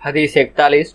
حدیث 41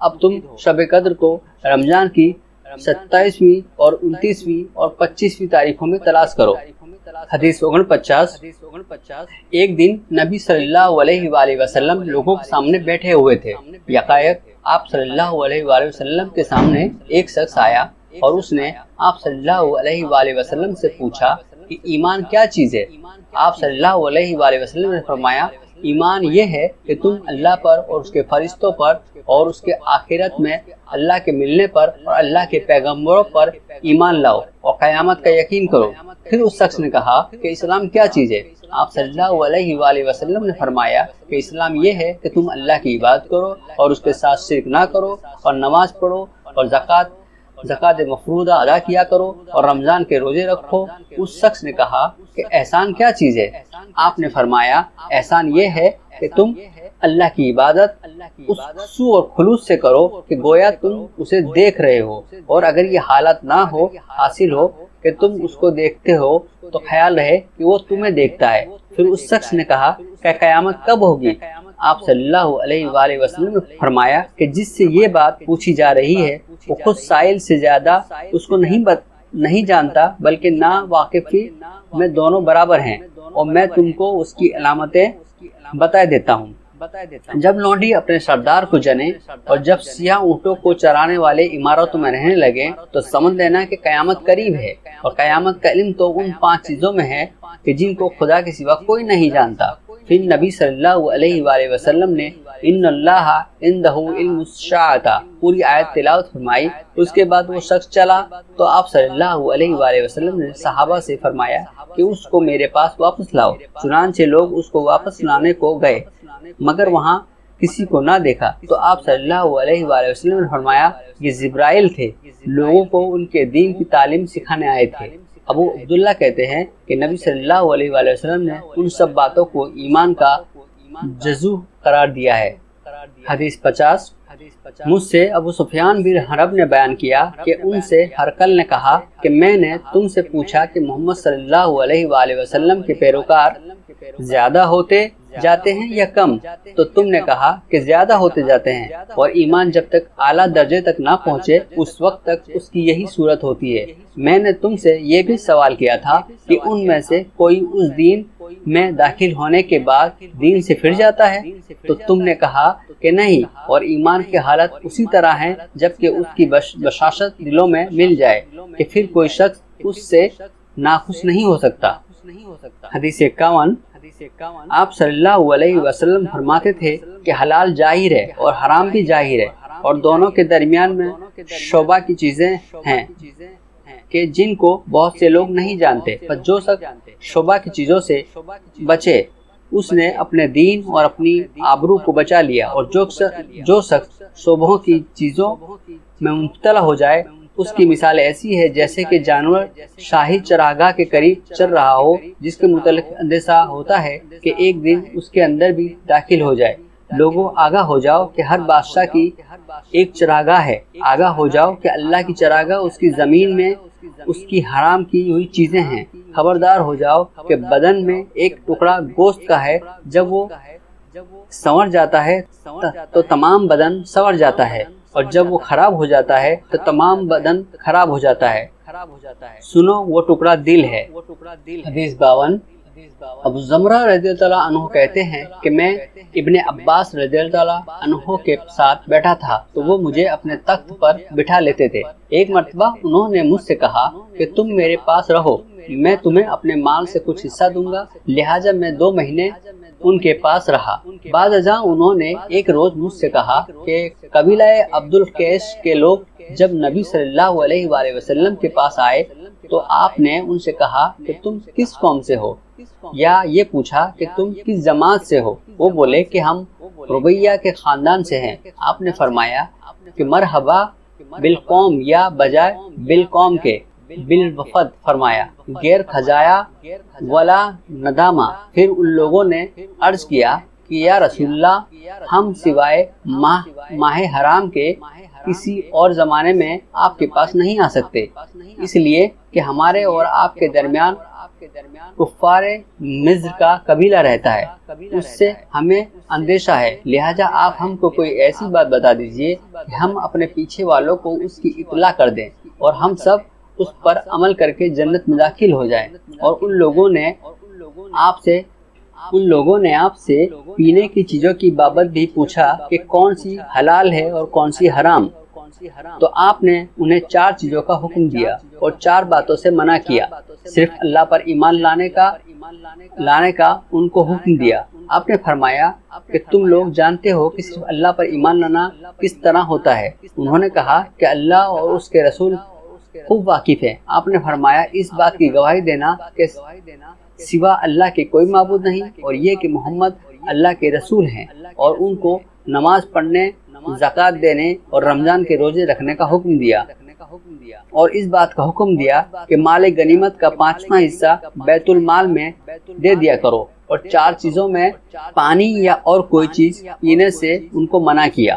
اب تم شب قدر کو رمضان کی 27ویں اور 29ویں اور 25ویں تاریخوں میں تلاش کرو۔ حدیث 49۔ ایک دن نبی صلی اللہ علیہ وآلہ وسلم لوگوں کے سامنے بیٹھے ہوئے تھے۔ یکایک آپ صلی اللہ علیہ وآلہ وسلم کے سامنے ایک شخص آیا اور اس نے آپ صلی اللہ علیہ وآلہ وسلم سے پوچھا کہ ایمان کیا چیز ہے؟ آپ صلی اللہ علیہ وآلہ وسلم نے فرمایا، ایمان یہ ہے کہ تم اللہ پر اور اس کے فرشتوں پر اور اس کے آخرت میں اللہ کے ملنے پر اور اللہ کے پیغمبروں پر ایمان لاؤ اور قیامت کا یقین کرو۔ پھر اس شخص نے کہا کہ اسلام کیا چیز ہے؟ آپ صلی اللہ علیہ وآلہ وسلم نے فرمایا کہ اسلام یہ ہے کہ تم اللہ کی عبادت کرو اور اس کے ساتھ شرک نہ کرو اور نماز پڑھو اور زکوٰۃ مفروضہ ادا کیا کرو اور رمضان کے روزے رکھو۔ اس شخص نے کہا کہ احسان کیا چیز ہے؟ آپ نے فرمایا، احسان یہ ہے کہ تم اللہ کی عبادت اس خشوع اور خلوص سے کرو کہ گویا تم اسے دیکھ رہے ہو، اور اگر یہ حالت نہ ہو حاصل ہو کہ تم اس کو دیکھتے ہو تو خیال رہے کہ وہ تمہیں دیکھتا ہے۔ پھر اس شخص نے کہا کہ قیامت کب ہوگی؟ آپ صلی اللہ علیہ وآلہ وسلم نے فرمایا کہ جس سے یہ بات پوچھی جا رہی ہے وہ خود سائل سے زیادہ اس کو نہیں جانتا، بلکہ نا واقفی میں دونوں برابر ہیں، اور میں تم کو اس کی علامتیں بتا دیتا ہوں۔ جب لونڈی اپنے سردار کو جنے اور جب سیاہ اونٹوں کو چرانے والے عمارتوں میں رہنے لگے تو سمجھ لینا کہ قیامت قریب ہے، اور قیامت کا علم تو ان 5 چیزوں میں ہے کہ جن کو خدا کے سوا کوئی نہیں جانتا۔ پھر نبی صلی اللہ علیہ وآلہ وسلم نے ان اللہ عندہ علم الساعۃ پوری آیت تلاوت فرمائی۔ اس کے بعد وہ شخص چلا تو آپ صلی اللہ علیہ وآلہ وسلم نے صحابہ سے فرمایا کہ اس کو میرے پاس واپس لاؤ۔ چنانچہ لوگ اس کو واپس لانے کو گئے مگر وہاں کسی کو نہ دیکھا، تو آپ صلی اللہ علیہ وآلہ وسلم نے فرمایا یہ جبرائیل تھے، لوگوں کو ان کے دین کی تعلیم سکھانے آئے تھے۔ ابو عبداللہ کہتے ہیں کہ نبی صلی اللہ علیہ وآلہ وسلم نے ان سب باتوں کو ایمان کا جزو قرار دیا ہے۔ حدیث 50۔ مجھ سے ابو سفیان بن حرب نے بیان کیا کہ ان سے ہرقل نے کہا کہ میں نے تم سے پوچھا کہ محمد صلی اللہ علیہ وآلہ وسلم کے پیروکار زیادہ ہوتے جاتے ہیں یا کم؟ تو تم نے کہا کہ زیادہ ہوتے جاتے ہیں، اور ایمان جب تک اعلیٰ درجے تک نہ پہنچے اس وقت تک اس کی یہی صورت ہوتی ہے۔ میں نے تم سے یہ بھی سوال کیا تھا کہ ان میں سے کوئی اس دین میں داخل ہونے کے بعد دین سے پھر جاتا ہے؟ تو تم نے کہا کہ نہیں، اور ایمان کی حالت اسی طرح ہے جبکہ اس کی بشاشت دلوں میں مل جائے کہ پھر کوئی شخص اس سے ناخوش نہیں ہو سکتا۔ حدیث 51۔ آپ صلی اللہ علیہ وسلم فرماتے تھے کہ حلال ظاہر ہے اور حرام بھی ظاہر ہے، اور دونوں کے درمیان میں شعبہ کی چیزیں ہیں کہ جن کو بہت سے لوگ نہیں جانتے، پر جو شخص شعبہ کی چیزوں سے بچے اس نے اپنے دین اور اپنی آبرو کو بچا لیا، اور جو شخص شعبوں کی چیزوں میں مبتلا ہو جائے اس کی مثال ایسی ہے جیسے کہ جانور شاہی چراگاہ کے قریب چل رہا ہو جس کے متعلق اندیشہ ہوتا ہے کہ ایک دن اس کے اندر بھی داخل ہو جائے۔ لوگوں آگاہ ہو جاؤ کہ ہر بادشاہ کی ایک چراگاہ ہے، آگاہ ہو جاؤ کہ اللہ کی چراگاہ اس کی زمین میں اس کی حرام کی ہوئی چیزیں ہیں۔ خبردار ہو جاؤ کہ بدن میں ایک ٹکڑا گوشت کا ہے، جب وہ سنور جاتا ہے تو تمام بدن سنور جاتا ہے، اور جب وہ خراب ہو جاتا ہے تو تمام بدن خراب ہو جاتا ہے۔ سنو وہ ٹکڑا دل ہے۔ حدیث 52۔ ابو زمرہ رضی اللہ عنہ کہتے ہیں کہ میں ابن عباس رضی اللہ عنہ کے ساتھ بیٹھا تھا تو وہ مجھے اپنے تخت پر بٹھا لیتے تھے۔ ایک مرتبہ انہوں نے مجھ سے کہا کہ تم میرے پاس رہو، میں تمہیں اپنے مال سے کچھ حصہ دوں گا، لہٰذا میں 2 مہینے ان کے پاس رہا۔ بعد ازاں انہوں نے ایک روز مجھ سے کہا کہ قبیلہ عبد القیس کے لوگ جب نبی صلی اللہ علیہ وآلہ وسلم کے پاس آئے تو آپ نے ان سے کہا کہ تم کس قوم سے ہو، یا یہ پوچھا کہ تم کس جماعت سے ہو؟ وہ بولے کہ ہم ربیہ کے خاندان سے ہیں۔ آپ نے فرمایا کہ مرحبا بالقوم، یا بجائے بالقوم کے بالوفد فرمایا، غیر خزایا ولا ندامہ۔ پھر ان لوگوں نے عرض کیا کہ یا رسول اللہ، ہم سوائے ماہ حرام کے کسی اور زمانے میں آپ کے پاس نہیں آ سکتے، اس لیے کہ ہمارے اور آپ کے درمیان کفار مصر کا قبیلہ رہتا ہے، اس سے ہمیں اندیشہ ہے، لہٰذا آپ ہم کو کوئی ایسی بات بتا دیجئے کہ ہم اپنے پیچھے والوں کو اس کی اطلاع کر دیں اور ہم سب اس پر عمل کر کے جنت میں داخل ہو جائیں۔ اور ان لوگوں نے آپ سے پینے کی چیزوں کی بابت بھی پوچھا کہ کون سی حلال ہے اور کون سی حرام، تو آپ نے انہیں 4 چیزوں کا حکم دیا اور 4 باتوں سے منع کیا۔ صرف اللہ پر ایمان لانے کا ان کو حکم دیا۔ آپ نے فرمایا کہ تم لوگ جانتے ہو کہ صرف اللہ پر ایمان لانا کس طرح ہوتا ہے؟ انہوں نے کہا کہ اللہ اور اس کے رسول خوب واقف ہے۔ آپ نے فرمایا اس بات کی گواہی دینا کہ سوا اللہ کے کوئی معبود نہیں، اور یہ کہ محمد اللہ کے رسول ہیں، اور ان کو نماز پڑھنے، زکوٰۃ دینے اور رمضان کے روزے رکھنے کا حکم دیا، اور اس بات کا حکم دیا کہ مال غنیمت کا 5واں حصہ بیت المال میں دے دیا کرو، اور 4 چیزوں میں پانی یا اور کوئی چیز پینے سے ان کو منع کیا،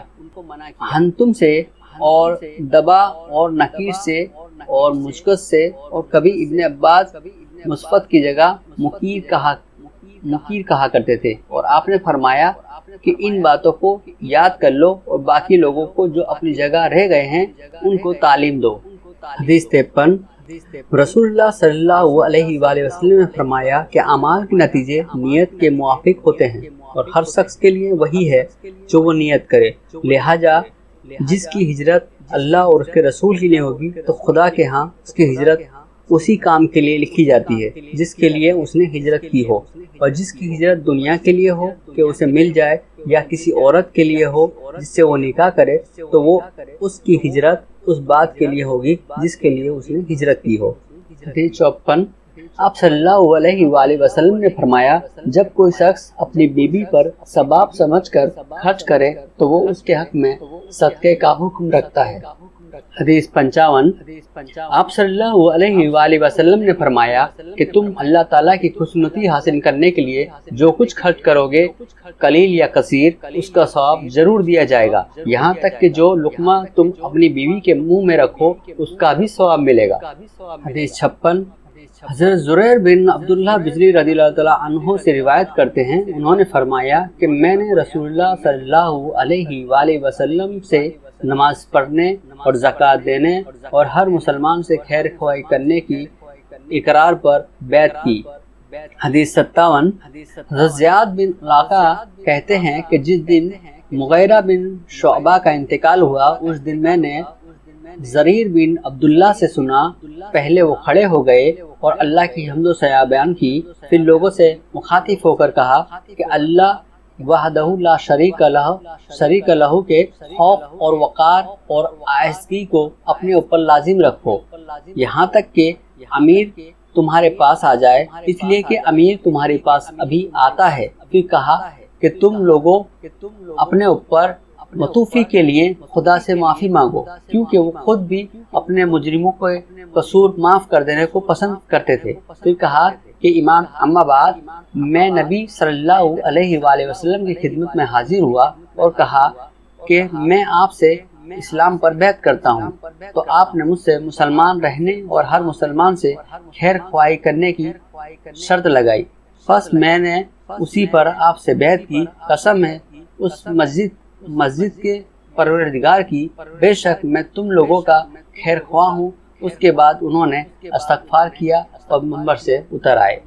ہنتم سے اور دبا اور نکیر سے اور مشکت سے، اور کبھی ابن عباس مثبت کی جگہ مکیر کہا کرتے تھے، اور آپ نے فرمایا کہ ان باتوں کو یاد کر لو اور باقی لوگوں کو جو اپنی جگہ رہ گئے ہیں ان کو تعلیم دو۔ حدیث 53، رسول اللہ صلی اللہ علیہ وآلہ وسلم نے فرمایا کہ اعمال کے نتیجے نیت کے موافق ہوتے ہیں، اور ہر شخص کے لیے وہی ہے جو وہ نیت کرے، لہٰذا جس کی ہجرت اللہ اور اس کے رسول کے لیے ہوگی تو خدا کے ہاں اس کی ہجرت اسی کام کے لیے لکھی جاتی ہے جس کے لیے اس نے ہجرت کی ہو، اور جس کی ہجرت دنیا کے لیے ہو کہ اسے مل جائے، یا کسی عورت کے لیے ہو جس سے وہ نکاح کرے، تو وہ اس کی ہجرت اس بات کے لیے ہوگی جس کے لیے اس نے ہجرت کی ہو۔ حدیث 54، آپ صلی اللہ علیہ وآلہ وسلم نے فرمایا جب کوئی شخص اپنی بیوی پر ثواب سمجھ کر خرچ کرے تو وہ اس کے حق میں صدقے کا حکم رکھتا ہے۔ حدیث 55، آپ صلی اللہ علیہ وآلہ وسلم نے فرمایا کہ تم اللہ تعالیٰ کی خوشنودی حاصل کرنے کے لیے جو کچھ خرچ کرو گے، قلیل یا کثیر، اس کا ثواب ضرور دیا جائے گا، یہاں تک کہ جو لقمہ تم اپنی بیوی کے منہ میں رکھو اس کا بھی ثواب ملے گا۔ حدیث 56، حضرت زریر بن عبداللہ بجلی رضی اللہ تعالیٰ عنہ سے روایت کرتے ہیں، انہوں نے فرمایا کہ میں نے رسول اللہ صلی اللہ علیہ وآلہ وسلم سے نماز پڑھنے اور زکوٰۃ دینے اور ہر مسلمان سے خیر خواہی کرنے کی اقرار پر بیعت کی۔ حدیث 57، حضرت زیاد بن علاقہ کہتے ہیں کہ جس دن مغیرہ بن شعبہ کا انتقال ہوا اس دن میں نے زریر بن عبداللہ سے سنا، پہلے وہ کھڑے ہو گئے اور اللہ کی حمد و ثنا بیان کی، پھر لوگوں سے مخاطب ہو کر کہا کہ اللہ وحدہ لا شریک لہ کے خوف اور وقار اور آہستگی کو اپنے اوپر لازم رکھو یہاں تک کہ امیر تمہارے پاس آ جائے، اس لیے کہ امیر تمہارے پاس ابھی آتا ہے۔ پھر کہا کہ تم لوگوں اپنے اوپر مطوفی کے لیے خدا سے معافی مانگو، کیونکہ وہ خود بھی اپنے مجرموں کو قصور معاف کر دینے کو پسند کرتے تھے۔ پھر کہا کہ ایمان اما بعد، میں نبی صلی اللہ علیہ وآلہ وسلم کی خدمت میں حاضر ہوا اور کہا کہ میں آپ سے اسلام پر بیعت کرتا ہوں، تو آپ نے مجھ سے مسلمان رہنے اور ہر مسلمان سے خیر خواہی کرنے کی شرط لگائی، بس میں نے اسی پر آپ سے بیعت کی۔ قسم ہے اس مسجد کے پروردگار کی، بے شک میں تم لوگوں کا خیر خواہ ہوں۔ اس کے بعد انہوں نے استغفار کیا اور منبر سے اتر آئے۔